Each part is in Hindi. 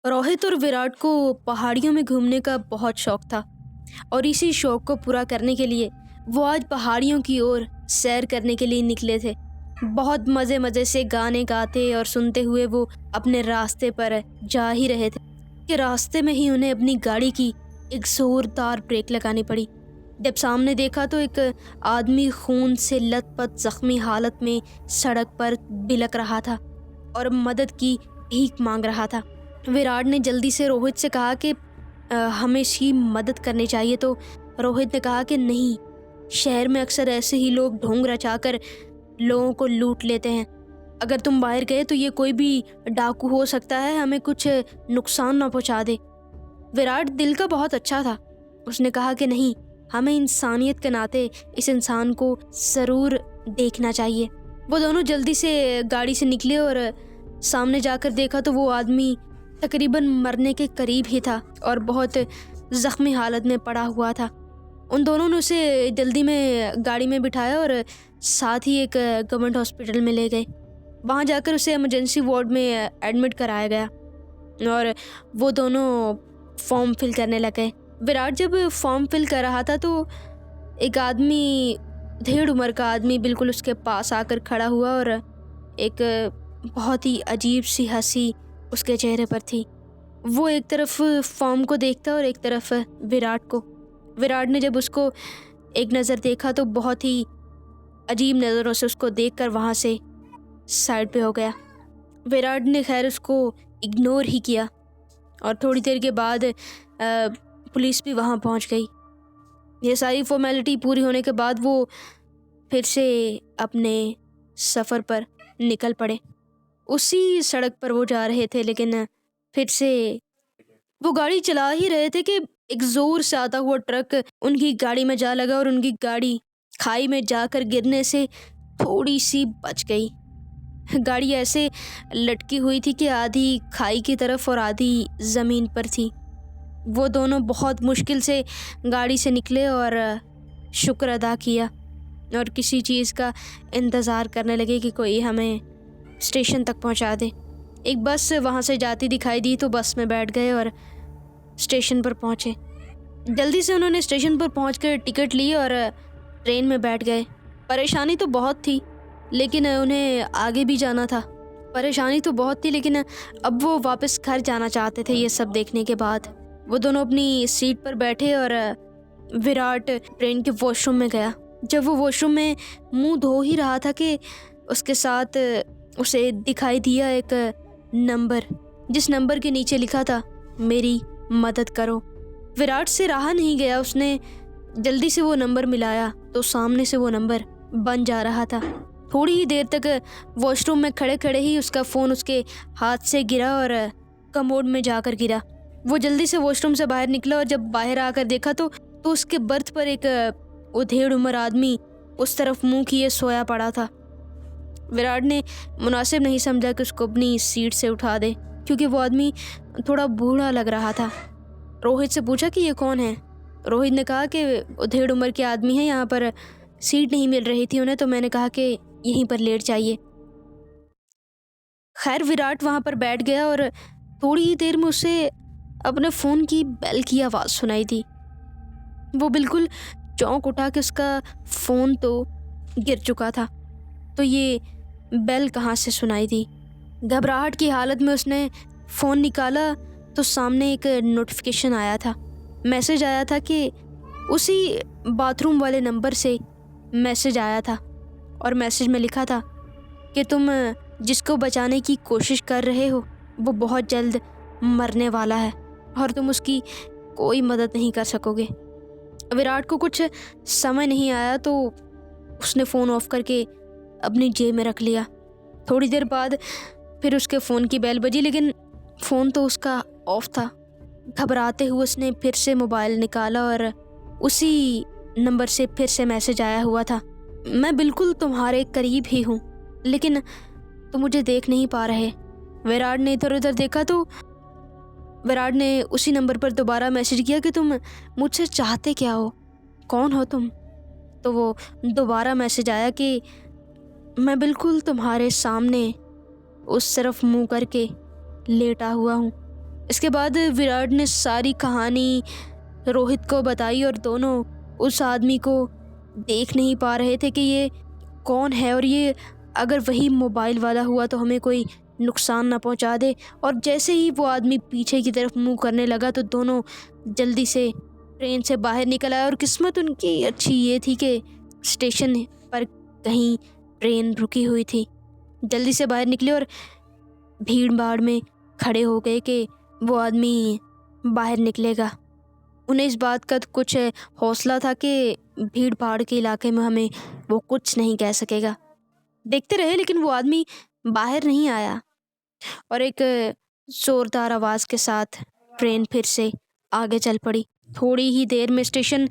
रोहित और विराट को पहाड़ियों में घूमने का बहुत शौक था और इसी शौक को पूरा करने के लिए वो आज पहाड़ियों की ओर सैर करने के लिए निकले थे। बहुत मज़े मज़े से गाने गाते और सुनते हुए वो अपने रास्ते पर जा ही रहे थे कि रास्ते में ही उन्हें अपनी गाड़ी की एक ज़ोरदार ब्रेक लगानी पड़ी। जब सामने देखा तो एक आदमी खून से लथपथ ज़ख्मी हालत में सड़क पर बिलक रहा था और मदद की भीख मांग रहा था। विराट ने जल्दी से रोहित से कहा कि हमें इसकी मदद करनी चाहिए। तो रोहित ने कहा कि नहीं, शहर में अक्सर ऐसे ही लोग ढोंग रचाकर लोगों को लूट लेते हैं। अगर तुम बाहर गए तो ये कोई भी डाकू हो सकता है, हमें कुछ नुकसान ना पहुंचा दे। विराट दिल का बहुत अच्छा था। उसने कहा कि नहीं, हमें इंसानियत के नाते इस इंसान को ज़रूर देखना चाहिए। वो दोनों जल्दी से गाड़ी से निकले और सामने जाकर देखा तो वो आदमी तकरीबन मरने के करीब ही था और बहुत ज़ख्मी हालत में पड़ा हुआ था। उन दोनों ने उसे जल्दी में गाड़ी में बिठाया और साथ ही एक गवर्नमेंट हॉस्पिटल में ले गए। वहाँ जाकर उसे इमरजेंसी वार्ड में एडमिट कराया गया और वो दोनों फॉर्म फिल करने लगे। विराट जब फॉर्म फिल कर रहा था तो एक आदमी, 1.5 उम्र का आदमी, बिल्कुल उसके पास आकर खड़ा हुआ और एक बहुत ही अजीब सी हंसी उसके चेहरे पर थी। वो एक तरफ फॉर्म को देखता और एक तरफ विराट को। विराट ने जब उसको एक नज़र देखा तो बहुत ही अजीब नज़रों से उसको देखकर वहाँ से साइड पे हो गया। विराट ने खैर उसको इग्नोर ही किया और थोड़ी देर के बाद पुलिस भी वहाँ पहुँच गई। ये सारी फॉर्मेलिटी पूरी होने के बाद वो फिर से अपने सफ़र पर निकल पड़े। उसी सड़क पर वो जा रहे थे, लेकिन फिर से वो गाड़ी चला ही रहे थे कि एक ज़ोर से आता हुआ ट्रक उनकी गाड़ी में जा लगा और उनकी गाड़ी खाई में जाकर गिरने से थोड़ी सी बच गई। गाड़ी ऐसे लटकी हुई थी कि आधी खाई की तरफ और आधी ज़मीन पर थी। वो दोनों बहुत मुश्किल से गाड़ी से निकले और शुक्र अदा किया और किसी चीज़ का इंतज़ार करने लगे कि कोई हमें स्टेशन तक पहुंचा दे। एक बस वहां से जाती दिखाई दी तो बस में बैठ गए और स्टेशन पर पहुंचे। जल्दी से उन्होंने स्टेशन पर पहुंचकर टिकट ली और ट्रेन में बैठ गए। परेशानी तो बहुत थी, लेकिन उन्हें आगे भी जाना था। परेशानी तो बहुत थी, लेकिन अब वो वापस घर जाना चाहते थे। ये सब देखने के बाद वो दोनों अपनी सीट पर बैठे और विराट ट्रेन के वॉशरूम में गया। जब वो वॉशरूम में मुंह धो ही रहा था कि उसके साथ उसे दिखाई दिया एक नंबर, जिस नंबर के नीचे लिखा था, मेरी मदद करो। विराट से रहा नहीं गया, उसने जल्दी से वो नंबर मिलाया तो सामने से वो नंबर बन जा रहा था। थोड़ी ही देर तक वॉशरूम में खड़े खड़े ही उसका फ़ोन उसके हाथ से गिरा और कमोड में जाकर गिरा। वो जल्दी से वॉशरूम से बाहर निकला और जब बाहर आकर देखा तो उसके बर्थ पर एक वो 1.5 उम्र आदमी उस तरफ मुंह किए सोया पड़ा था। विराट ने मुनासिब नहीं समझा कि उसको अपनी सीट से उठा दे, क्योंकि वो आदमी थोड़ा बूढ़ा लग रहा था। रोहित से पूछा कि ये कौन है। रोहित ने कहा कि 1.5 उम्र के आदमी है, यहाँ पर सीट नहीं मिल रही थी उन्हें, तो मैंने कहा कि यहीं पर लेट जाइए। खैर विराट वहाँ पर बैठ गया और थोड़ी ही देर में उसे अपने फ़ोन की बेल की आवाज़ सुनाई दी। वो बिल्कुल चौंक उठा कि उसका फ़ोन तो गिर चुका था, तो ये बेल कहाँ से सुनाई दी। घबराहट की हालत में उसने फ़ोन निकाला तो सामने एक नोटिफिकेशन आया था। मैसेज आया था कि उसी बाथरूम वाले नंबर से मैसेज आया था और मैसेज में लिखा था कि तुम जिसको बचाने की कोशिश कर रहे हो वो बहुत जल्द मरने वाला है और तुम उसकी कोई मदद नहीं कर सकोगे। विराट को कुछ समय नहीं आया तो उसने फ़ोन ऑफ करके अपनी जेब में रख लिया। थोड़ी देर बाद फिर उसके फ़ोन की बेल बजी, लेकिन फ़ोन तो उसका ऑफ था। घबराते हुए उसने फिर से मोबाइल निकाला और उसी नंबर से फिर से मैसेज आया हुआ था, मैं बिल्कुल तुम्हारे करीब ही हूँ, लेकिन तुम मुझे देख नहीं पा रहे। विराट ने इधर उधर देखा तो विराट ने उसी नंबर पर दोबारा मैसेज किया कि तुम मुझसे चाहते क्या हो, कौन हो तुम। तो वो दोबारा मैसेज आया कि मैं बिल्कुल तुम्हारे सामने उस तरफ मुंह करके लेटा हुआ हूँ। इसके बाद विराट ने सारी कहानी रोहित को बताई और दोनों उस आदमी को देख नहीं पा रहे थे कि ये कौन है और ये अगर वही मोबाइल वाला हुआ तो हमें कोई नुकसान ना पहुंचा दे। और जैसे ही वो आदमी पीछे की तरफ मुंह करने लगा तो दोनों जल्दी से ट्रेन से बाहर निकल आए। और किस्मत उनकी अच्छी ये थी कि स्टेशन पर कहीं ट्रेन रुकी हुई थी। जल्दी से बाहर निकले और भीड़ भाड़ में खड़े हो गए कि वो आदमी बाहर निकलेगा। उन्हें इस बात का कुछ हौसला था कि भीड़ भाड़ के इलाके में हमें वो कुछ नहीं कह सकेगा। देखते रहे लेकिन वो आदमी बाहर नहीं आया और एक जोरदार आवाज़ के साथ ट्रेन फिर से आगे चल पड़ी। थोड़ी ही देर में स्टेशन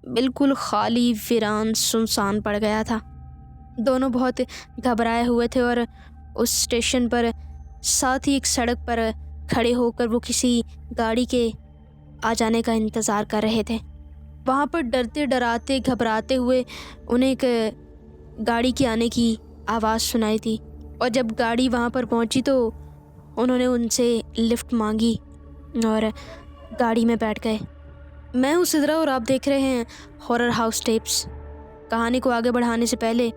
बिल्कुल खाली, वीरान, सुनसान पड़ गया था। दोनों बहुत घबराए हुए थे और उस स्टेशन पर साथ ही एक सड़क पर खड़े होकर वो किसी गाड़ी के आ जाने का इंतज़ार कर रहे थे। वहाँ पर डरते डराते घबराते हुए उन्हें एक गाड़ी के आने की आवाज़ सुनाई थी और जब गाड़ी वहाँ पर पहुँची तो उन्होंने उनसे लिफ्ट मांगी और गाड़ी में बैठ गए। मैं हूँ सिद्रा और आप देख रहे हैं हॉरर हाउस टेप्स। कहानी को आगे बढ़ाने से पहले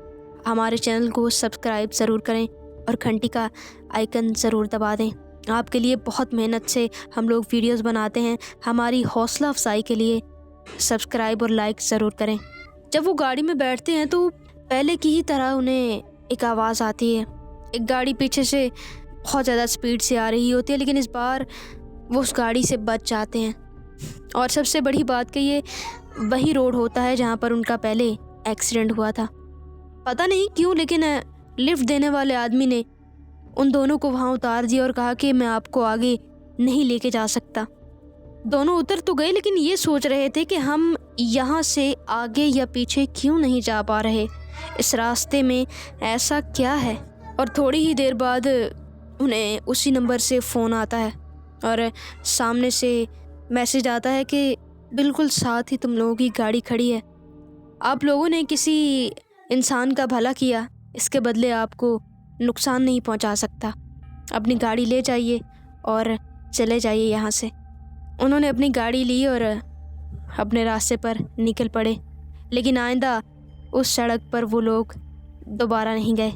हमारे चैनल को सब्सक्राइब ज़रूर करें और घंटी का आइकन ज़रूर दबा दें। आपके लिए बहुत मेहनत से हम लोग वीडियोस बनाते हैं। हमारी हौसला अफजाई के लिए सब्सक्राइब और लाइक ज़रूर करें। जब वो गाड़ी में बैठते हैं तो पहले की ही तरह उन्हें एक आवाज़ आती है। एक गाड़ी पीछे से बहुत ज़्यादा स्पीड से आ रही होती है लेकिन इस बार वो उस गाड़ी से बच जाते हैं। और सबसे बड़ी बात कि ये वही रोड होता है जहाँ पर उनका पहले एक्सीडेंट हुआ था। पता नहीं क्यों लेकिन लिफ्ट देने वाले आदमी ने उन दोनों को वहाँ उतार दिया और कहा कि मैं आपको आगे नहीं लेके जा सकता। दोनों उतर तो गए लेकिन ये सोच रहे थे कि हम यहाँ से आगे या पीछे क्यों नहीं जा पा रहे, इस रास्ते में ऐसा क्या है। और थोड़ी ही देर बाद उन्हें उसी नंबर से फ़ोन आता है और सामने से मैसेज आता है कि बिल्कुल साथ ही तुम लोगों की गाड़ी खड़ी है। आप लोगों ने किसी इंसान का भला किया, इसके बदले आपको नुकसान नहीं पहुंचा सकता। अपनी गाड़ी ले जाइए और चले जाइए यहाँ से। उन्होंने अपनी गाड़ी ली और अपने रास्ते पर निकल पड़े लेकिन आइंदा उस सड़क पर वो लोग दोबारा नहीं गए।